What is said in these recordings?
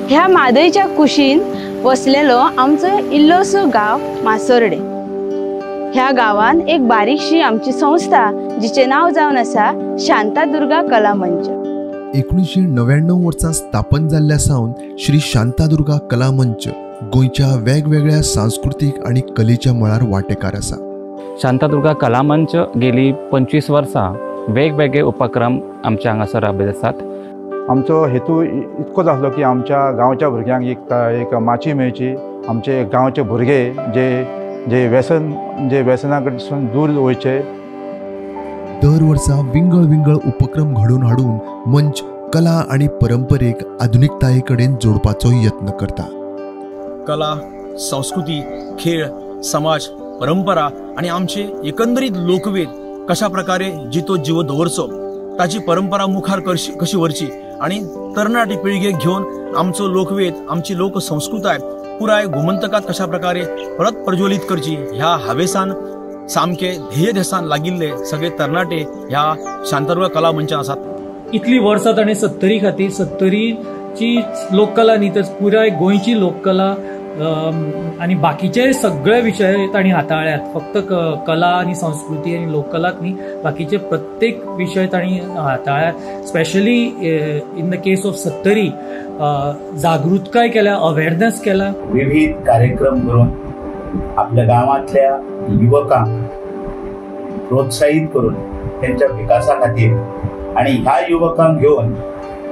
ह्या मादयच्या कुशीन वसलेलो आमचो इल्लोसो गांव मासोर्डे। ह्या गांवान एक बारीकशी आमची संस्था जिचे नाव जावन आसा शांतादुर्गा कला मंच। 1999 वर्सा स्थापन जाल्ल्या सावन श्री शांतादुर्गा कला मंच गोंयच्या वेगवेगळ्या सांस्कृतिक आणि कलेच्या मळार वांटेकार आसा। शांतादुर्गा कला मंच गेली 25 वर्सां वेगवेगळे उपक्रम आमच्या हांगासर राबयत आसात। आमचो हेतू इतकोच आसलो की आमच्या गांवच्या भुरग्यांक एक माची मेळची, आमचे गांवचे भुरगे जे व्यसना कडसून दूर वयचे। दर वर्सा विंगळ उपक्रम घडोवन हाडून मंच कला आणि परंपरेक आधुनिकताये कडेन जोडपाचो यत्न करता। कला, संस्कृती, खेळ, समाज, परंपरा आणि आमचे एकंदरीत लोकवेद कशा प्रकारे जितो जीव दवरचो, ताची परंपरा मुखार कशी व्हरची आणि तरणाटी पिळगेक घेवन आमचो लोकवेद, आमची लोकसंस्कृताय पुराय गोमंतकात कशा प्रकारे परत प्रज्वलित करची, ह्या हावेसान सामके ध्येय देसान लागिल्ले सगळे तरणाटे ह्या शांतादुर्गा कला मंचान आसात। इतली वर्सां ताणें 70 खातीर 70ची लोककला न्ही तर पुराय गोंयची लोककला आणि बाकीचे सगळे विषय तांणी हाताळ्यात। फक्त कला आणि संस्कृती आणि लोककलाच न्ही, बाकीचे प्रत्येक विषय तांणी हाताळ्यात। Specially in the case of 70 जागृतकाय केल्या, अवेअरनेस केला, विविध कार्यक्रम करून आपल्या गावातल्या युवकांक प्रोत्साहित करून त्यांच्या विकासा खातीर आणि ह्या युवकांक घेऊन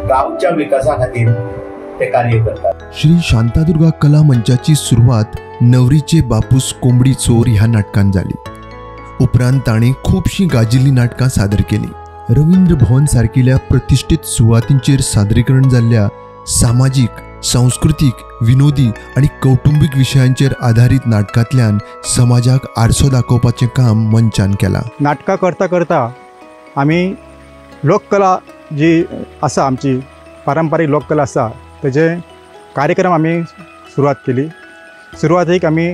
गावच्या विकासा खातीर ते कार्य करतात। श्री शांतादुर्गा कला मंचाची सुरवात नवरीचे बापूस कोंबडी चोर ह्या नाटकान जाली। उपरांत ताणें खूबशीं गाजिल्लीं नाटकां सादर केलीं। रवींद्र भवन सारकिल्या प्रतिश्ठीत सुवातींचेर सादरीकरण जाल्ल्या सामाजीक, सांस्कृतिक, विनोदी आणि कौटुंबिक विशयांचेर आधारित नाटकांतल्यान समाजाक आरसो दाखोवपाचें काम मंचान केलां। नाटकां करता करता आमी लोककला जी आसा, आमची पारंपारीक लोककला आसा, तेजे कार्यक्रम आमी सुरवात केली। सुरवातेक आमी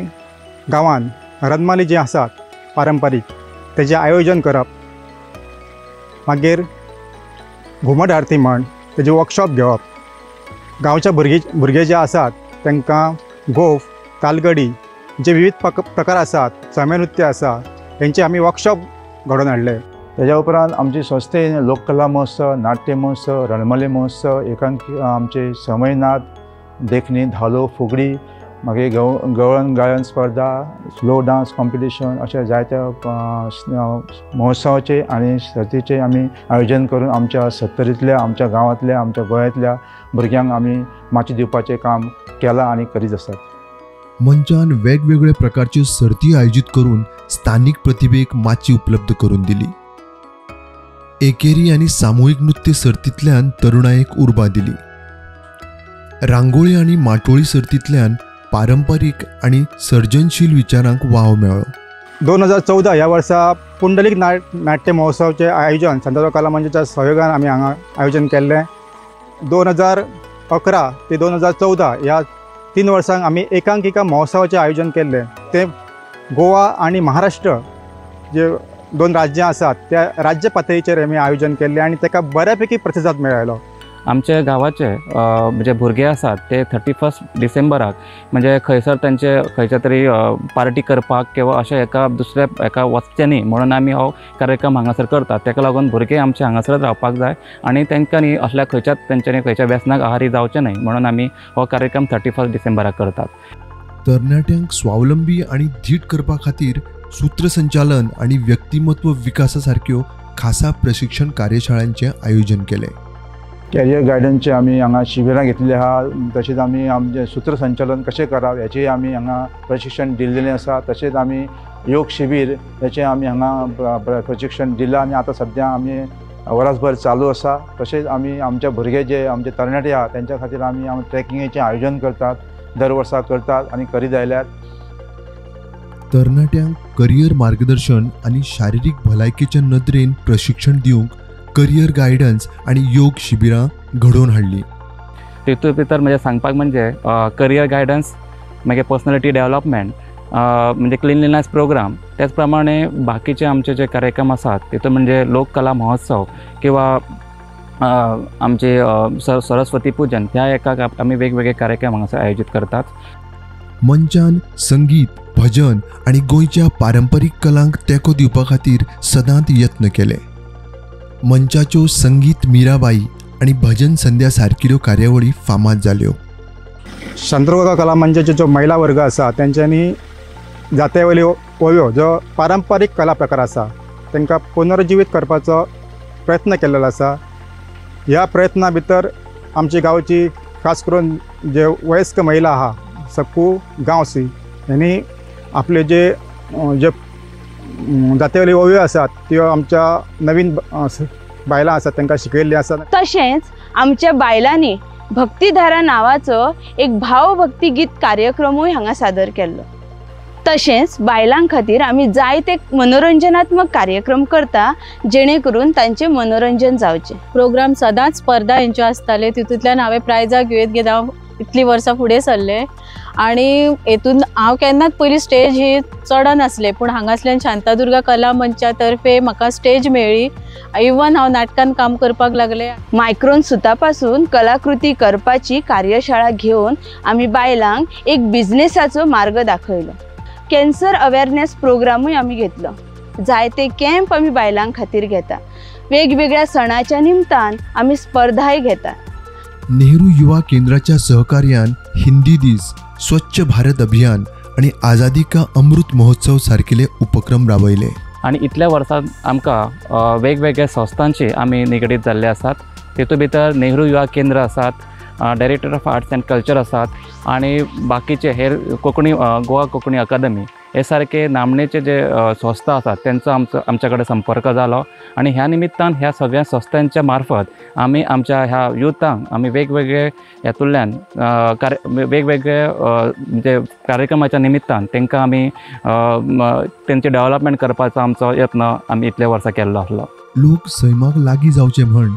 गांवान रनमाली जे आसात पारंपारीक तेजें आयोजन करप, मागीर घुमट आरती म्हण तेजे वर्कशॉप घेवप, गांवच्या भुरगे जे आसात तांकां गोफ, तालगडी जे विविध प्रकार आसात, समय नृत्य आसा, तेंचे आमी वर्कशॉप घडोवन हाडले। तेज्या उपरांत आमचे संस्थेन लोककला महोत्सव, नाट्य महोत्सव, रणमले महोत्सव, एकांकी आमचे समयनाद, देखणी, धालो, फुगडी, मागीर गवळण गायन स्पर्धा, स्लो डान्स कॉम्पिटिशन अशे जायत्या महोत्सवाचे आणि सर्तीचे आमी आयोजन करून आमच्या 70तल्या, आमच्या गांवांतल्या, आमच्या गोंयांतल्या भुरग्यांक आमी माची दिवपाचें काम केलां आणि करीत आसात। मंचान वेगवेगळे प्रकारच्यो सर्ती आयोजित करून स्थानिक प्रतिभेक माची उपलब्ध करून दिली। एकेरी आणि सामूहिक नृत्य सर्तींतल्यान तरुणायेक उर्बा दिली। रांगोळी आणि माटोळी सर्तींतल्यान पारंपारीक आणि सर्जनशील विचारांक वाव मेळ्ळो। 2014 ह्या वर्सा पुंडलीक नाट्य महोत्सवाचे आयोजन शांतादुर्गा कला मंचाच्या सहयोगान आमी हांगा आयोजन केल्लें। 2011 ते 2014 ह्या 3 वर्सांक आमी एकांकिका महोत्सवाचें आयोजन केल्लें। ते गोवा आणि महाराष्ट्र जे 2 राज्यां आसात त्या राज्य पातळीचेर आमी आयोजन केल्लें आणि ताका बऱ्यापैकी प्रतिसाद मेळ्ळो। आमच्या गांवाचे जे भुरगे आसात ते 31 डिसेंबराक म्हणजे खंयसर तांचे खंयच्या तरी पार्टी करपाक किंवा अशें दुसऱ्या एका वचचें न्ही म्हणून आमी हो कार्यक्रम हांगासर करतात। ताका लागून भुरगे आमचे हांगासरच रावपाक जाय आणि तांकां न्ही असल्या खंयच्या व्यसनाक आहारी जावचें न्हय म्हणून आमी हो कार्यक्रम 31 डिसेंबराक करतात। तरणाट्यांक स्वावलंबी आणि धीट करपा खातीर सूत्रसंचालन आणि व्यक्तिमत्व विकासा सारक्यो खासा प्रशिक्षण कार्यशाळांचें आयोजन केलें। कॅरियर गायडन्सचे आमी हांगा शिबिरां घेतलेलीं आहा, तशेंच आमी आमचें सूत्रसंचालन कशें करप हेचें आमी हांगा प्रशिक्षण दिल्लेलें आसा। तशेंच आमी योग शिबीर हेचें आमी हांगा प्रशिक्षण दिलां आणि आतां सद्या आमी वरासभर चालू आसा। तशेंच आमी आमचे भुरगे जे आमचे तरणाटे आहा तेंच्या खातीर आमी ट्रॅकिंगेचें आयोजन करतात, दर वर्सा करतात आणि करीत आयल्यात। तरणाट्यांक करियर मार्गदर्शन आणि शारीरिक भलायकेच्या नदरेन प्रशिक्षण दिवंक करियर गायडन्स आणि योग शिबिरां घडोवन हाडली। तितूंत भितर म्हणजे सांगपाक म्हणजे करियर गायडन्स, मागीर पर्सनॅलिटी डेव्हलपमेंट, म्हणजे क्लिनलीनेस प्रोग्राम, त्याच प्रमाणे बाकीचे आमचे जे कार्यक्रम आसात तितून म्हणजे लोककला महोत्सव किंवा आमचे सरस्वती पूजन ह्या एका आम्ही वेगवेगळे कार्यक्रम हांगासर आयोजित करतात. मंचान संगीत, भजन आणि गोंयच्या पारंपरीक कलांक तेंको दिवपा खातीर सदांच यत्न केले. मंचाच्यो संगीत मिराबाई आणि भजन संध्या सारकिल्यो कार्यावळी फामाद जाल्यो. शांतादुर्गा कला मंचाचे जो महिला वर्ग आसा तेंच्यांनी जात्यावयल्यो ओव्यो जो पारंपारीक कला प्रकार आसा तांकां पुनर्जीवीत करपाचो प्रयत्न केल्लो आसा. ह्या प्रयत्ना भितर आमची गांवची खास करून जे वयस्क महिला आहा सकू गांवसी यांनी आपले जे जात्यावयल्यो ओव्यो आसात त्यो आमच्या नवीन बायलां आसात तांकां शिकयल्ली आसात. तशेंच आमच्या बायलांनी भक्तिधारा नावाचो एक भावभक्ती गीत कार्यक्रमूय हांगा सादर केल्लो. तशेंच बायलां खातीर आमी जायते मनोरंजनात्मक कार्यक्रम करता जेणे करून तांचें मनोरंजन जावचें. प्रोग्राम सदांच स्पर्धा हेंच्यो आसताले, तितूंतल्यान हांवें प्रायजां घेत हांव इतलीं वर्सां फुडें सरलें. आनी हेतून हांव केन्नाच पयलीं स्टेज ही चडना नासलें, पूण हांगासल्यान शांतादुर्गा कला मंचा तर्फे म्हाका स्टेज मेळ्ळी. इवन हांव नाटकान काम करपाक लागलें. मायक्रोन सुता पासून कलाकृती करपाची कार्यशाळा घेवन आमी बायलांक एक बिझनेसाचो मार्ग दाखयलो. कॅन्सर अवेअरनेस प्रोग्रामूय आमी घेतलो. जायते कॅम्प आमी बायलां खातीर घेता. वेगवेगळ्या सणाच्या निमतान आमी स्पर्धाय घेता. नेहरू युवा केंद्राच्या सहकार्यान हिंदी दीस, स्वच्छ भारत अभियान आणि आझादी का अमृत महोत्सव सारकिले उपक्रम राबयले. आणि इतल्या वर्सांत आमकां वेगवेगळ्या संस्थांची आमी निगडीत जाल्ले आसात. तेतूं भितर नेहरू युवा केंद्र आसात, director of arts and culture आसात आणि बाकीचे हेर कोंकणी गोवा कोंकणी अकादमी हे सारखे नामनेचे जे संस्था आसात त्यांचा आमच्या कडेन संपर्क जालो. आणि ह्या निमित्तान ह्या सगळ्या संस्थांच्या मार्फत आमी आमच्या ह्या युथांक आमी वेगवेगळे हातूंतल्यान वेगवेगळे म्हणजे कार्यक्रमाच्या निमित्तान तांकां आमी तेंचे डेव्हलपमेंट करपाचो आमचो यत्न आमी इतल्या वर्सां केल्लो आसलो. लोक सैमाक लागीं जावचे म्हण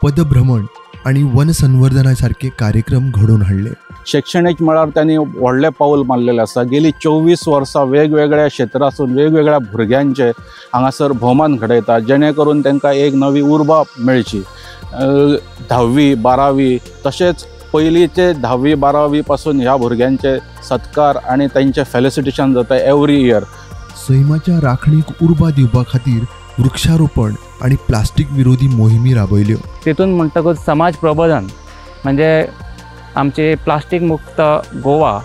पदभ्रमण आणि वन संवर्धनासारखे कार्यक्रम घडोवन हाडले. शैक्षणिक मळार त्यांनी व्हडलें पाऊल मारलेलें आसा. गेली 24 वर्सां वेगवेगळ्या क्षेत्रासून वेगवेगळ्या भुरग्यांचे हांगासर भोवमान घडयता जेणे करून तांकां एक नवी उर्बा मेळची. 10वी 12वी तशेंच पयलींचे 10वी 12वी पासून ह्या भुरग्यांचे सत्कार आणि तांचे फेलिसिटेशन जाता एवरी इयर. सैमाच्या राखणेक उर्बा दिवपा खातीर वृक्षारोपण आणि प्लास्टिक विरोधी मोहिमी राबयल्यो. तितून म्हणटकूच समाज प्रबोधन म्हणजे आमचे प्लास्टीक मुक्त गोवा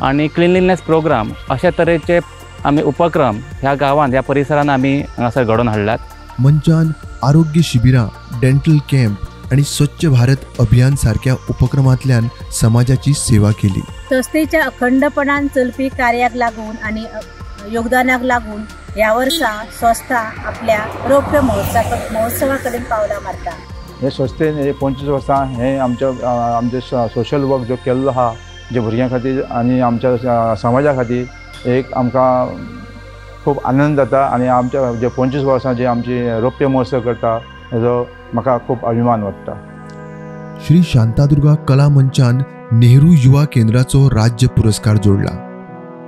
आणि क्लिनलीनेस प्रोग्राम अशा तरेचे आमी उपक्रम ह्या गांवांत ह्या परिसरांत आमी हांगासर घडोवन हाडल्यात. मंचान आरोग्य शिबिरां, डेंटल कॅम्प आणि स्वच्छ भारत अभियान सारख्या उपक्रमांतल्यान समाजाची सेवा केली. संस्थेच्या अखंडपणान चलपी कार्याक लागून आणि योगदानाक लागून ह्या वर्सा संस्था आपल्या रौप्य महोत्सवा कडेन पावलां मारता. हे संस्थेन 25 वर्सां हे आमचे सोशल वर्क जो केल्लो आहा जे भुरग्यां खातीर आनी आमच्या समाजा खातीर एक आमकां खूब आनंद जाता. आनी आमच्या जे 25 वर्सां जे आमची रौप्य महोत्सव करता हेजो म्हाका खूब अभिमान वाटता. श्री शांतादुर्गा कला मंचान नेहरू युवा केंद्राचो राज्य पुरस्कार जोडला.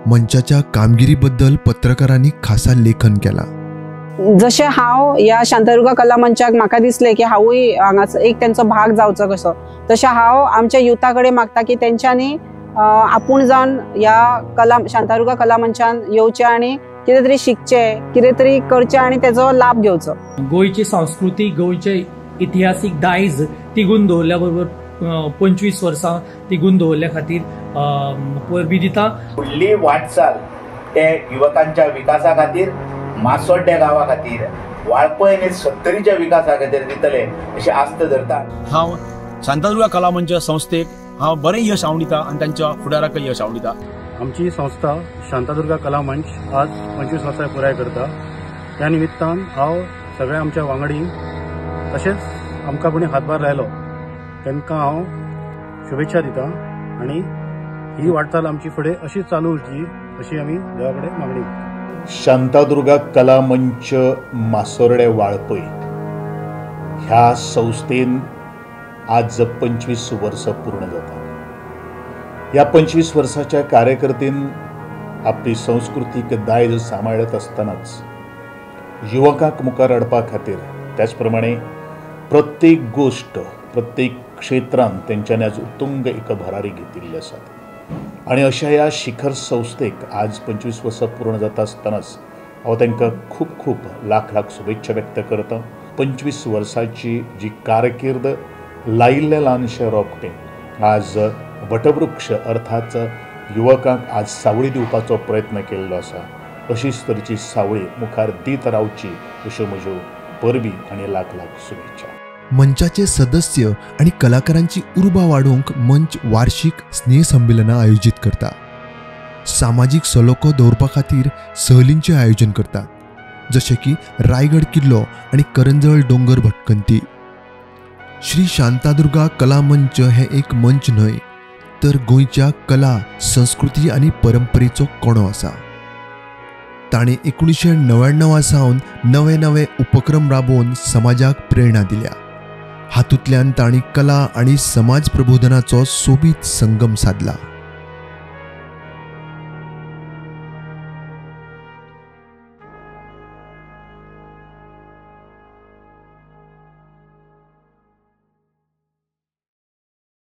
मंचाच्या कामगिरीबद्दल पत्रकारांनी खासा लेखन केला. जशें हांव ह्या शांतादुर्गा कला मंचाक म्हाका दिसलें की हांवूय हांगाच एक तेंचो भाग जावचो कसो, तशें हांव आमच्या युथा कडेन मागता की तेंच्यांनी आपूण जावन ह्या शांतादुर्गा कला मंचान येवचें आनी कितें तरी शिकचें, कितें तरी करचें आनी तेजो लाभ घेवचो. गोंयची संस्कृती, गोंयचे इतिहासीक दायज तिगून दवरल्या बरोबर 25 वर्सां तिगून दवरल्या खातीर परबी दिता. फुडली वाटचाल ते युवकांच्या विकासा खातीर, मासोड्ड्या गांवा खातीर, वाळपय आनी सत्तरीच्या विकासा खातीर दितले अशी आस्त धरता. हांव शांतादुर्गा कला मंच संस्थेक हांव बरें यश आवडिता आनी तांच्या फुडाराकय यश आवडिता. आमची संस्था शांतादुर्गा कला मंच आज 25 वर्सां पुराय करता. त्या निमित्तान हांव सगळ्या आमच्या वांगडी तशेंच आमकां कोणी हातभार लायलो तांकां हांव शुभेच्छा दिता आनी ही वाटचाल आमची फुडें अशीच चालू उरची अशी आमी देवा कडेन मागणी करता. शांतादुर्गा कला मंच मासोर्डे वाळपय ह्या संस्थेन आज 25 वर्सां पूर्ण जाता. ह्या 25 वर्साच्या कार्यकर्तेन आपली संस्कृतीक दायज सांबाळत आसतनाच युवकांक मुखार हाडपा खातीर त्याच प्रमाणे प्रत्येक गोष्ट प्रत्येक क्षेत्रांत तेंच्यांनी आज उत्तुंग एक भरारी घेतिल्ली आसात आणि अशा ह्या शिखर संस्थेक आज 25 वर्सां पूर्ण जाता आसतनाच हांव तांकां खूब खूब लाख लाख शुभेच्छा व्यक्त करता. 25 वर्सांची जी कारकीर्द लायिल्लें ल्हानशें रोपटें आज वटवृक्ष अर्थात युवकांक आज सावळी दिवपाचो प्रयत्न केल्लो आसा. अशीच तरेची सावळी मुखार दीत रावची अश्यो म्हज्यो परबीं आनी लाख लाख शुभेच्छा. मंचाचे सदस्य आणि कलाकारांची उर्बा वाडोवंक मंच वार्षिक स्नेह संमेलनां आयोजीत करता. सामाजीक सलोखो दवरपा खातीर सहलींचें आयोजन करतात, जशें की रायगड किल्लो आणि करंजळ डोंगर भटकंती. श्री शांतादुर्गा कला मंच हे एक मंच न्हय, तर गोंयच्या कला, संस्कृती आणि परंपरेचो कणो आसा. ताणें 1999 सावन नवे नवे उपक्रम राबोवन समाजाक प्रेरणा दिल्या. हातूंतल्यान तांणी कला आणि समाज प्रबोधनाचो सोबीत संगम साधला.